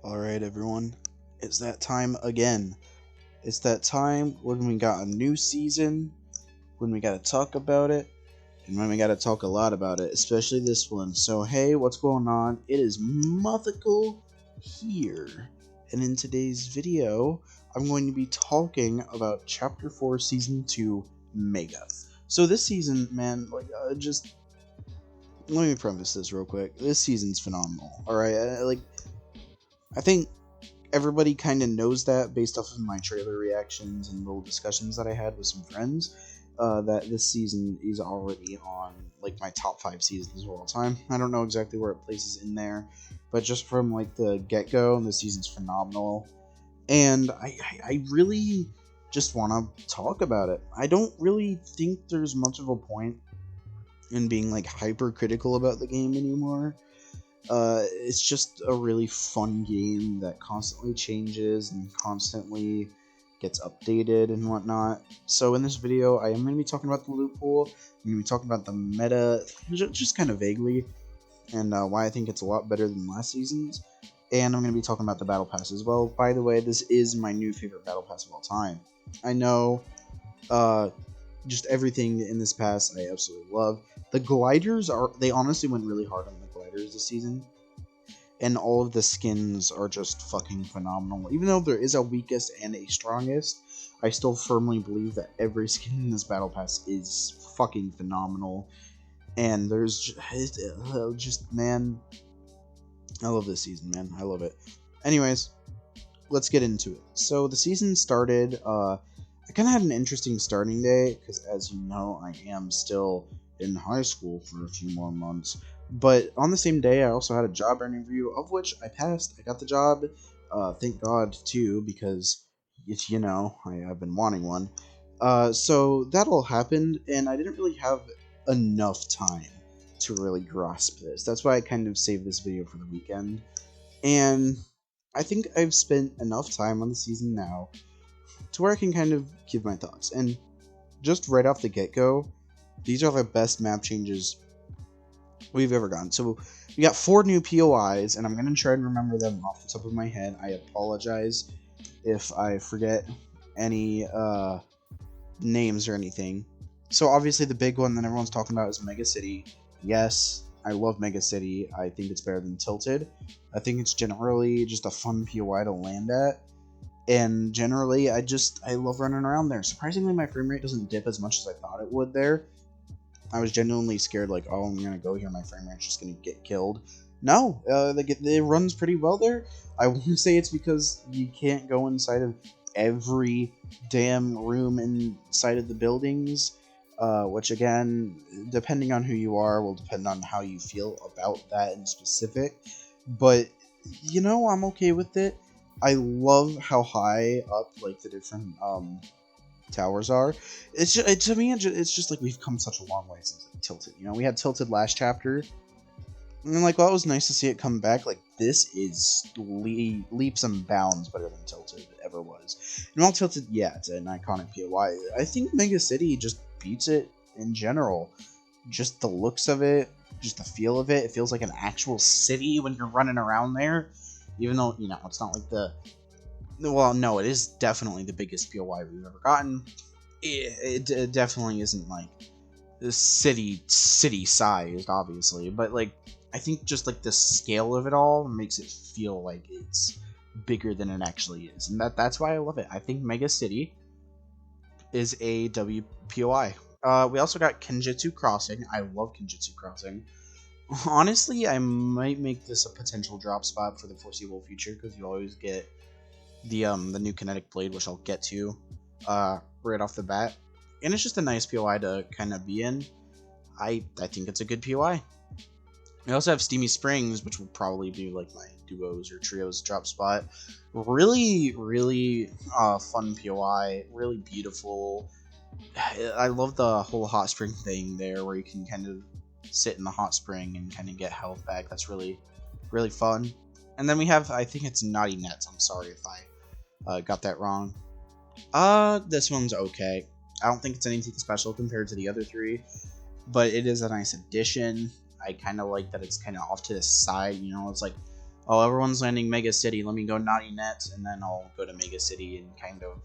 Alright, everyone, it's that time again. It's that time when we got a new season, when we gotta talk about it, and when we gotta talk a lot about it, especially this one. So, hey, what's going on? It is Mythical here, and in today's video, I'm going to be talking about Chapter 4, Season 2, Mega. So, this season, man, just let me preface this real quick. This season's phenomenal, alright? I think everybody kind of knows that based off of my trailer reactions and little discussions that I had with some friends, that this season is already on like my top 5 seasons of all time. I don't know exactly where it places in there, but just from like the get-go, this season's phenomenal, and I really just want to talk about it. I don't really think there's much of a point in being like hypercritical about the game anymore. It's just a really fun game that constantly changes and constantly gets updated and whatnot. So in this video, I am going to be talking about the loot pool. I'm going to be talking about the meta, just kind of vaguely, and why I think it's a lot better than last season's. And I'm going to be talking about the battle pass as well. By the way, this is my new favorite battle pass of all time. I know, just everything in this pass I absolutely love. The gliders they honestly went really hard on the gliders this season, and all of the skins are just fucking phenomenal. Even though there is a weakest and a strongest, I still firmly believe that every skin in this battle pass is fucking phenomenal. And there's just man, I love this season, man. I love it. Anyways, let's get into it. So the season started, I kind of had an interesting starting day, because as you know, I am still in high school for a few more months. But on the same day, I also had a job interview, of which I passed. I got the job, thank God, too, because, you know, I've been wanting one. So that all happened, and I didn't really have enough time to really grasp this. That's why I kind of saved this video for the weekend. And I think I've spent enough time on the season now to where I can kind of give my thoughts. And just right off the get-go, these are the best map changes we've ever gotten. So we got 4 new POIs, and I'm going to try and remember them off the top of my head. I apologize if I forget any names or anything. So obviously the big one that everyone's talking about is Mega City. Yes, I love Mega City. I think it's better than Tilted. I think it's generally just a fun POI to land at. And generally, I love running around there. Surprisingly, my frame rate doesn't dip as much as I thought it would there. I was genuinely scared, like, oh, I'm going to go here, my frame rate's just going to get killed. No, it runs pretty well there. I won't say it's because you can't go inside of every damn room inside of the buildings, which, again, depending on who you are, will depend on how you feel about that in specific. But, you know, I'm okay with it. I love how high up, like, the different, towers are. It's just, to me, it's just like we've come such a long way since like, Tilted. You know, we had Tilted last chapter, and like, well, it was nice to see it come back. Like, this is leaps and bounds better than Tilted ever was. And while Tilted, yeah, it's an iconic POI, I think Mega City just beats it in general. Just the looks of it, just the feel of it. It feels like an actual city when you're running around there. Even though, you know, it's not like well, no, it is definitely the biggest POI we've ever gotten. It definitely isn't like the city sized, obviously, but like I think just like the scale of it all makes it feel like it's bigger than it actually is, and that's why I love it. I think Mega City is a WPOI. We also got Kenjutsu Crossing. I love Kenjutsu Crossing. Honestly, I might make this a potential drop spot for the foreseeable future, because you always get the new kinetic blade, which I'll get to right off the bat, and it's just a nice POI to kind of be in. I think it's a good POI. We also have Steamy Springs, which will probably be like my duos or trios drop spot. Really fun POI, really beautiful. I love the whole hot spring thing there, where you can kind of sit in the hot spring and kind of get health back. That's really fun. And then we have, I think it's Naughty Nets. I'm sorry if I got that wrong. This one's okay. I don't think it's anything special compared to the other 3, but it is a nice addition. I kind of like that it's kind of off to the side, you know, it's like oh, everyone's landing Mega City, let me go Naughty Net, and then I'll go to Mega City and kind of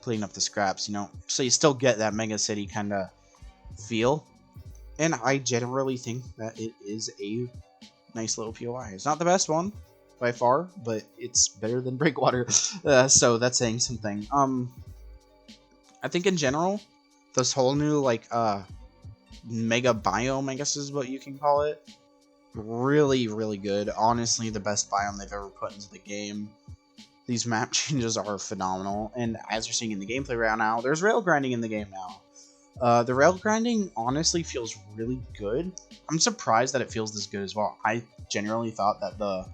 clean up the scraps, you know? So you still get that Mega City kind of feel. And I generally think that it is a nice little POI. It's not the best one by far, but it's better than Breakwater. So that's saying something. I think in general, this whole new like mega biome, I guess is what you can call it, really, really good. Honestly, the best biome they've ever put into the game. These map changes are phenomenal, and as you're seeing in the gameplay right now, there's rail grinding in the game now. The rail grinding honestly feels really good. I'm surprised that it feels this good as well. I genuinely thought that the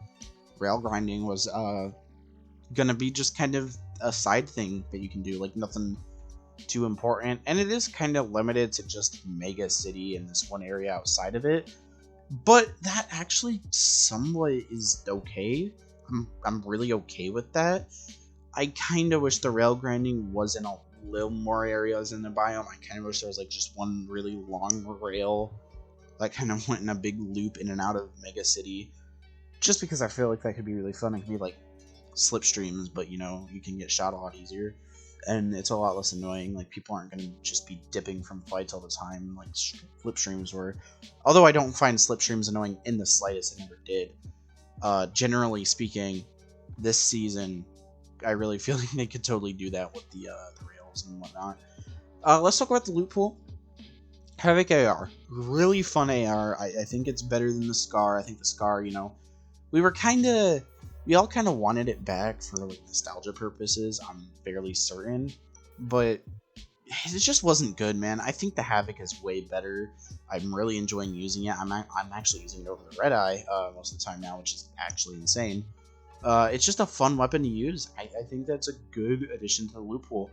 rail grinding was gonna be just kind of a side thing that you can do, like nothing too important, and it is kind of limited to just Mega City and this one area outside of it, but that actually somewhat is okay. I'm really okay with that. I kind of wish the rail grinding was in a little more areas in the biome. I kind of wish there was like just one really long rail that kind of went in a big loop in and out of Mega City, just because I feel like that could be really fun. It could be like slipstreams, but you know, you can get shot a lot easier, and it's a lot less annoying. Like, people aren't going to just be dipping from fights all the time like slipstreams were. Although I don't find slipstreams annoying in the slightest, I never did. Generally speaking, this season, I really feel like they could totally do that with the rails and whatnot. Let's talk about the loot pool. Havoc AR. Really fun AR. I think it's better than the Scar. I think the Scar, you know, we all kind of wanted it back for like nostalgia purposes, I'm fairly certain, but it just wasn't good, man. I think the Havoc is way better. I'm really enjoying using it. I'm actually using it over the Red Eye most of the time now, which is actually insane. It's just a fun weapon to use. I think that's a good addition to the loot pool.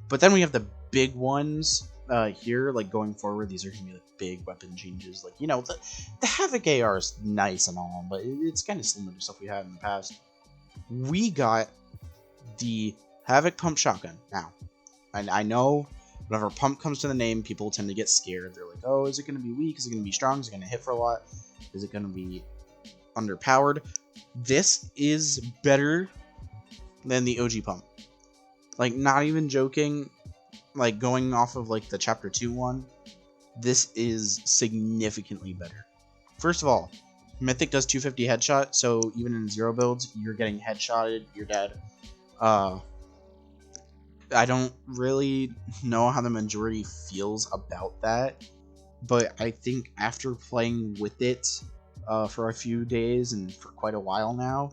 But then we have the big ones here, like going forward. These are gonna be like big weapon changes. Like, you know, the Havoc AR is nice and all, but it's kind of similar to stuff we had in the past. We got the Havoc Pump Shotgun now, and I know whenever pump comes to the name, people tend to get scared. They're like, oh, is it going to be weak? Is it going to be strong? Is it going to hit for a lot? Is it going to be underpowered? This is better than the OG pump. Like, not even joking, like going off of like the Chapter 2 one, this is significantly better. First of all, Mythic does 250 headshot, so even in 0 builds, you're getting headshotted, you're dead. I don't really know how the majority feels about that, but I think after playing with it for a few days and for quite a while now,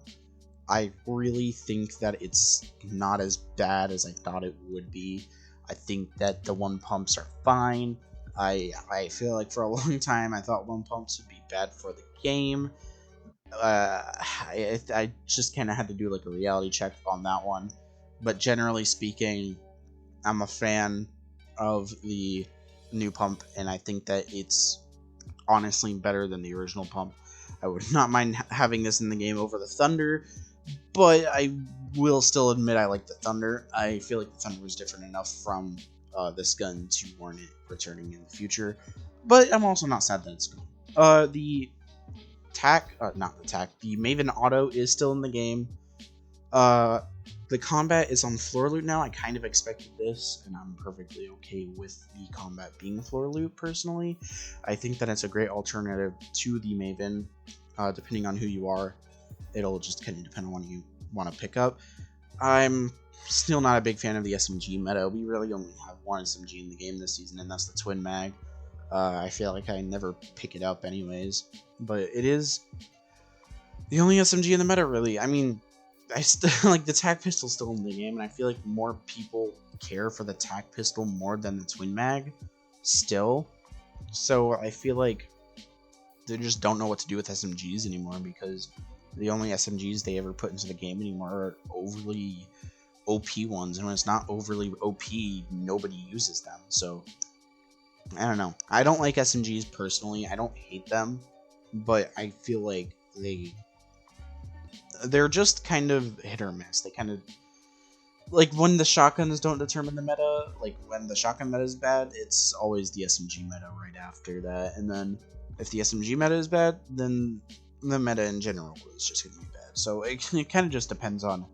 I really think that it's not as bad as I thought it would be. I think that the one pumps are fine. I feel like for a long time I thought one pumps would be bad for the game. I just kind of had to do like a reality check on that one. But generally speaking, I'm a fan of the new pump, and I think that it's honestly better than the original pump. I would not mind having this in the game over the Thunder, but I will still admit I like the Thunder. I feel like the Thunder was different enough from this gun to warrant it returning in the future, but I'm also not sad that it's gone. The Maven Auto is still in the game. The combat is on floor loot now. I kind of expected this, and I'm perfectly okay with the combat being floor loot, personally. I think that it's a great alternative to the Maven, depending on who you are. It'll just kind of depend on what you want to pick up. I'm still not a big fan of the SMG meta. We really only have one SMG in the game this season, and that's the Twin Mag. I feel like I never pick it up anyways, but it is the only SMG in the meta, really. I mean, I still like the tac pistol still in the game, and I feel like more people care for the tac pistol more than the Twin Mag still. So I feel like they just don't know what to do with SMGs anymore, because the only SMGs they ever put into the game anymore are overly OP ones, and when it's not overly OP, nobody uses them. So I don't know. I don't like SMGs personally. I don't hate them, but I feel like they're just kind of hit or miss. They kind of, like, when the shotguns don't determine the meta, like when the shotgun meta is bad, it's always the SMG meta right after that. And then if the SMG meta is bad, then the meta in general is just going to be bad. So it kind of just depends on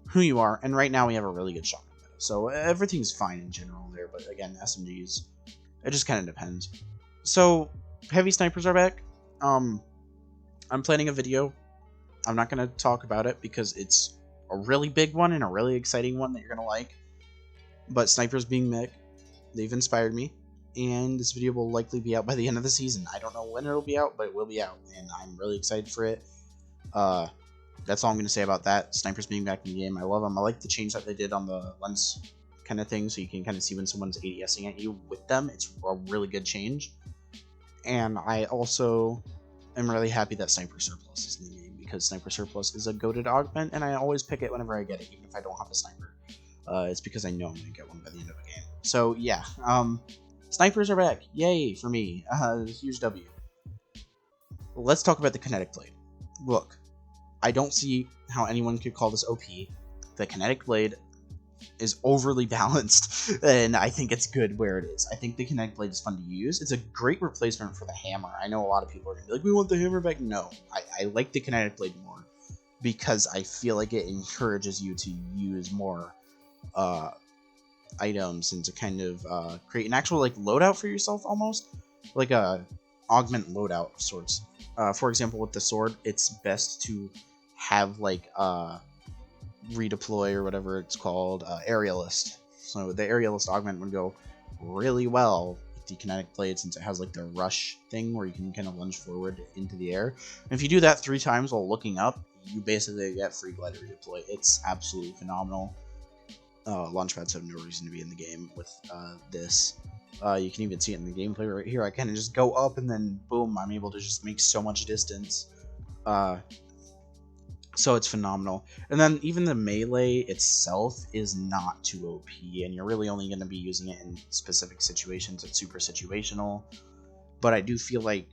who you are. And right now we have a really good shotgun meta, so everything's fine in general there. But again, SMGs, it just kind of depends. So heavy snipers are back. I'm planning a video. I'm not going to talk about it because it's a really big one and a really exciting one that you're going to like. But snipers being mech, they've inspired me. And this video will likely be out by the end of the season. I don't know when it'll be out, but it will be out. And I'm really excited for it. That's all I'm going to say about that. Snipers being back in the game. I love them. I like the change that they did on the lens kind of thing. So you can kind of see when someone's ADSing at you with them. It's a really good change. And I also am really happy that Sniper Surplus is in the game, because Sniper Surplus is a goated augment, and I always pick it whenever I get it, even if I don't have a sniper. It's because I know I'm going to get one by the end of the game. So, yeah. Snipers are back. Yay, for me. Huge W. Let's talk about the Kinetic Blade. Look, I don't see how anyone could call this OP. The Kinetic Blade is overly balanced, and I think it's good where it is. I think the Kinetic Blade is fun to use. It's a great replacement for the hammer. I know a lot of people are going to be like, we want the hammer back. No, I like the Kinetic Blade more because I feel like it encourages you to use more items and to kind of create an actual like loadout for yourself, almost like a augment loadout of sorts. For example, with the sword, it's best to have like redeploy or whatever it's called, aerialist. So the aerialist augment would go really well with the Kinetic Blade, since it has like the rush thing where you can kind of lunge forward into the air. And if you do that 3 times while looking up, you basically get free glider redeploy. It's absolutely phenomenal. Launchpads have no reason to be in the game with this. You can even see it in the gameplay right here. I kind of just go up and then boom, I'm able to just make so much distance. So it's phenomenal. And then even the melee itself is not too OP, and you're really only going to be using it in specific situations. It's super situational. But I do feel like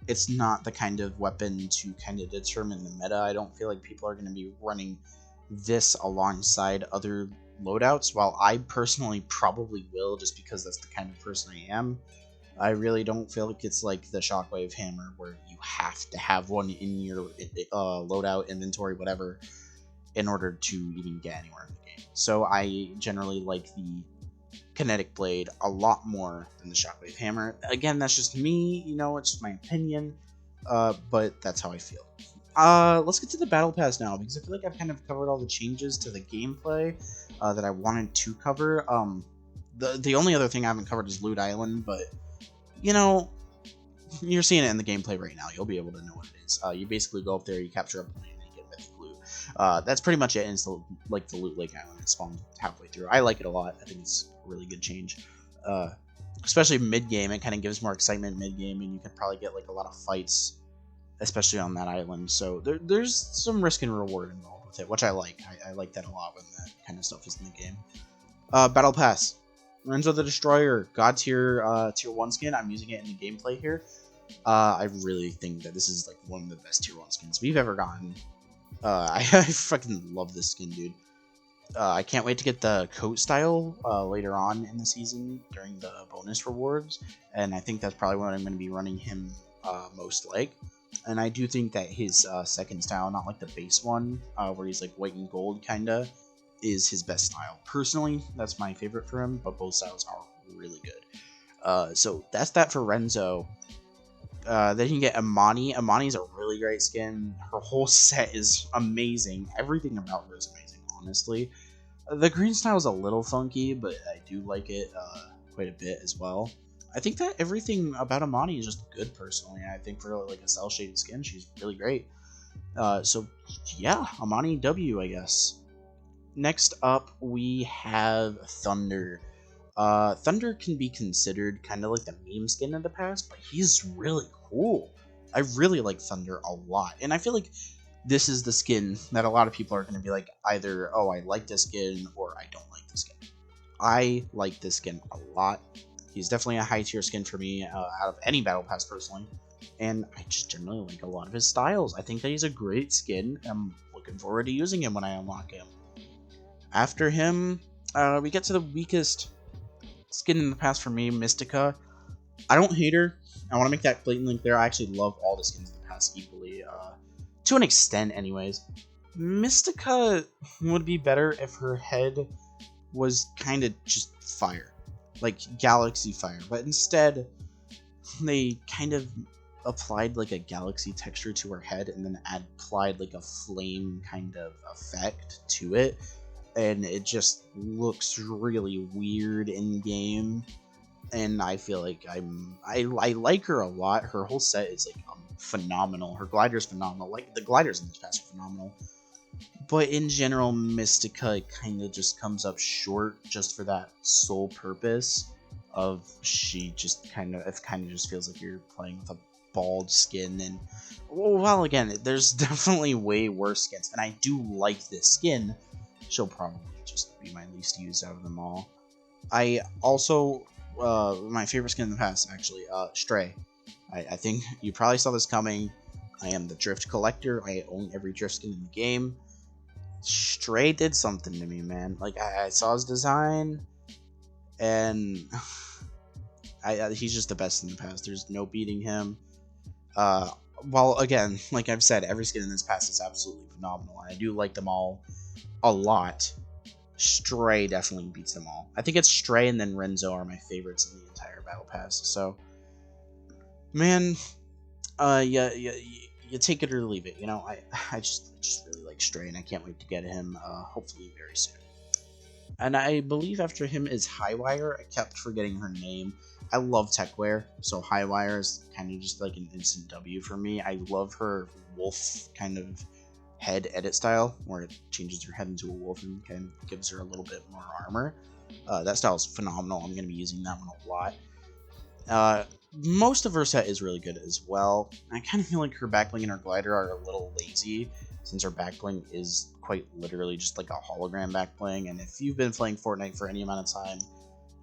it's not the kind of weapon to kind of determine the meta. I don't feel like people are going to be running this alongside other loadouts, while I personally probably will, just because that's the kind of person I am. I really don't feel like it's like the Shockwave Hammer, where you have to have one in your loadout, inventory, whatever, in order to even get anywhere in the game. So I generally like the Kinetic Blade a lot more than the Shockwave Hammer. Again, that's just me, you know, it's just my opinion, but that's how I feel. Let's get to the Battle Pass now, because I feel like I've kind of covered all the changes to the gameplay that I wanted to cover. The only other thing I haven't covered is Loot Island, but you know, you're seeing it in the gameplay right now. You'll be able to know what it is. You basically go up there, you capture a plane, and you get mythic loot. That's pretty much it. And it's like the Loot Lake Island. It spawned halfway through. I like it a lot. I think it's a really good change. Especially mid-game, it kind of gives more excitement mid-game, and you can probably get like a lot of fights, especially on that island. So there's some risk and reward involved with it, which I like. I like that a lot when that kind of stuff is in the game. Battle Pass. Renzo the Destroyer, God tier 1 skin. I'm using it in the gameplay here. I really think that this is like one of the best tier 1 skins we've ever gotten. I fucking love this skin, dude. I can't wait to get the coat style later on in the season during the bonus rewards, and I think that's probably what I'm going to be running him most like. And I do think that his second style, not like the base one, where he's like white and gold kinda, is his best style. Personally, that's my favorite for him, but both styles are really good. So that's that for Renzo. Then you can get Amani. Amani's a really great skin. Her whole set is amazing. Everything about her is amazing, honestly. The green style is a little funky, but I do like it quite a bit as well. I think that everything about Amani is just good, personally. I think for like a cell-shaded skin, she's really great. So yeah, Amani W, I guess. Next up, we have Thunder. Thunder can be considered kind of like the meme skin of the past, but he's really cool. I really like Thunder a lot, and I feel like this is the skin that a lot of people are going to be like, either, oh, I like this skin, or I don't like this skin. I like this skin a lot. He's definitely a high tier skin for me out of any Battle Pass, personally, and I just generally like a lot of his styles. I think that he's a great skin. I'm looking forward to using him when I unlock him. After him, we get to the weakest skin in the past for me, Mystica. I don't hate her. I want to make that blatantly clear. I actually love all the skins in the past equally. to an extent anyways. Mystica would be better if her head was kind of just fire, like galaxy fire, but instead they kind of applied like a galaxy texture to her head and then applied like a flame kind of effect to it, and it just looks really weird in game. And I feel like I like her a lot. Her whole set is like phenomenal. Her glider's phenomenal. Like the gliders in this pass are phenomenal. But in general, Mystica kind of just comes up short just for that sole purpose of she just kind of just feels like you're playing with a bald skin. And well, again, there's definitely way worse skins, and I do like this skin. She'll probably just be my least used out of them all. I also my favorite skin in the past actually, Stray. I think you probably saw this coming. I am the Drift Collector. I own every Drift skin in the game. Stray did something to me, man. Like I saw his design, and he's just the best in the past. There's no beating him. Well, again, like I've said, every skin in this pass is absolutely phenomenal, and I do like them all a lot. Stray definitely beats them all. I think it's Stray and then Renzo are my favorites in the entire battle pass. So, man, you take it or leave it. You know, I just really like Stray, and I can't wait to get him. Hopefully very soon. And I believe after him is Highwire. I kept forgetting her name. I love Techwear, so Highwire is kind of just like an instant W for me. I love her wolf kind of head edit style, where it changes her head into a wolf and kind of gives her a little bit more armor. That style is phenomenal. I'm going to be using that one a lot. Most of her set is really good as well. I kind of feel like her backbling and her glider are a little lazy, since her backbling is quite literally just like a hologram backbling. And if you've been playing Fortnite for any amount of time,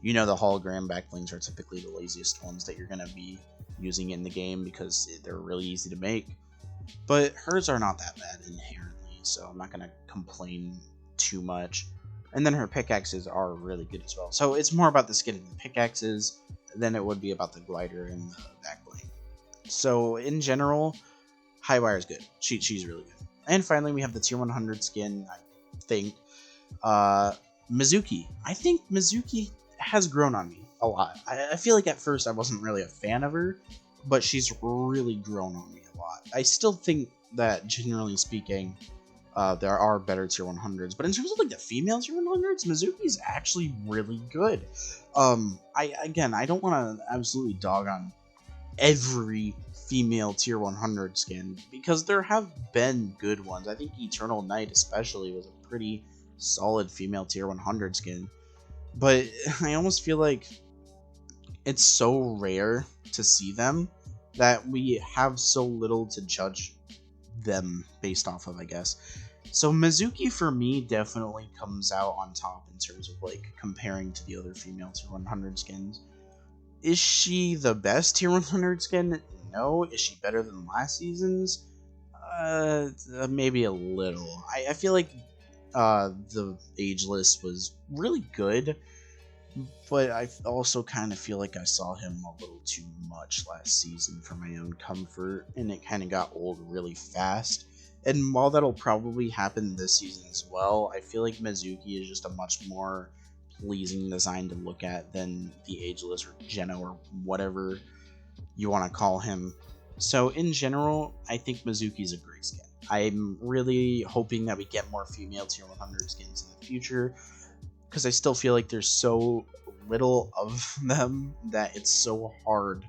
you know the hologram backblings are typically the laziest ones that you're going to be using in the game because they're really easy to make. But hers are not that bad inherently, so I'm not going to complain too much. And then her pickaxes are really good as well. So it's more about the skin and the pickaxes than it would be about the glider and the backbling. So in general, Highwire is good. She's really good. And finally, we have the tier 100 skin, I think. Mizuki. I think Mizuki has grown on me a lot. I feel like at first I wasn't really a fan of her, but she's really grown on me a lot. I still think that, generally speaking, there are better tier 100s, but in terms of like the female tier 100s, Mizuki's actually really good. I don't want to absolutely dog on every female tier 100 skin, because there have been good ones. I think Eternal Night especially was a pretty solid female tier 100 skin, but I almost feel like it's so rare to see them that we have so little to judge them based off of, I guess. So Mizuki for me definitely comes out on top in terms of like comparing to the other female tier 100 skins. Is she the best tier 100 skin? No. Is she better than last season's? Maybe a little. I feel like the Ageless was really good, but I also kind of feel like I saw him a little too much last season for my own comfort, and it kind of got old really fast. And while that'll probably happen this season as well, I feel like Mizuki is just a much more pleasing design to look at than the Ageless or Geno or whatever you want to call him. So in general, I think Mizuki's a great skin. I'm really hoping that we get more female tier 100 skins in the future, because I still feel like there's so little of them that it's so hard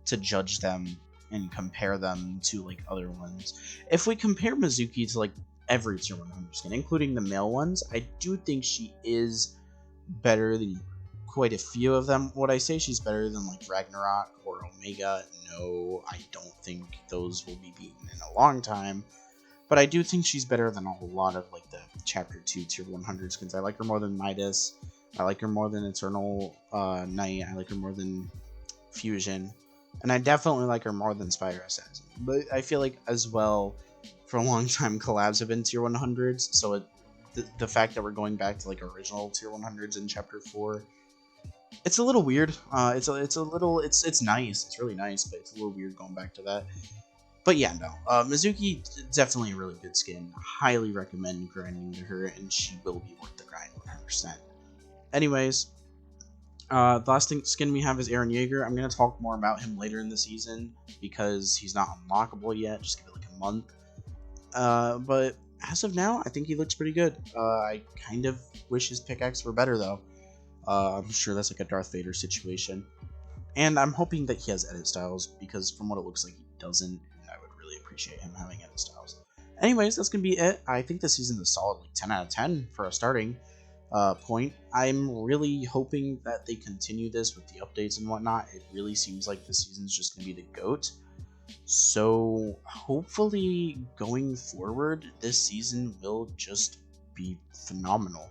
to judge them and compare them to like other ones. If we compare Mizuki to like every tier 100 skin, including the male ones, I do think she is better than quite a few of them. Would I say she's better than like Ragnarok or Omega? No, I don't think those will be beaten in a long time. But I do think she's better than a lot of like the Chapter 2 Tier 100 skins. I like her more than Midas. I like her more than Eternal Night. I like her more than Fusion. And I definitely like her more than Spire Assassin. But I feel like as well, for a long time, collabs have been Tier 100s. So the fact that we're going back to like original Tier 100s in Chapter 4, it's a little weird. It's nice. It's really nice, but it's a little weird going back to that. But yeah, no. Mizuki, definitely a really good skin. Highly recommend grinding to her, and she will be worth the grind 100%. Anyways, the last skin we have is Aaron Yeager. I'm going to talk more about him later in the season because he's not unlockable yet. Just give it like a month. But as of now, I think he looks pretty good. I kind of wish his pickaxe were better, though. I'm sure that's like a Darth Vader situation. And I'm hoping that he has edit styles, because from what it looks like, he doesn't, and I would really appreciate him having edit styles. Anyways, that's going to be it. I think this season is a solid like 10 out of 10 for a starting point. I'm really hoping that they continue this with the updates and whatnot. It really seems like this season's just going to be the GOAT. So hopefully going forward, this season will just be phenomenal.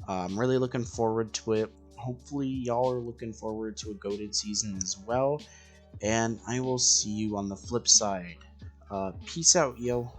I'm really looking forward to it. Hopefully y'all are looking forward to a goated season as well. And I will see you on the flip side. Peace out, yo.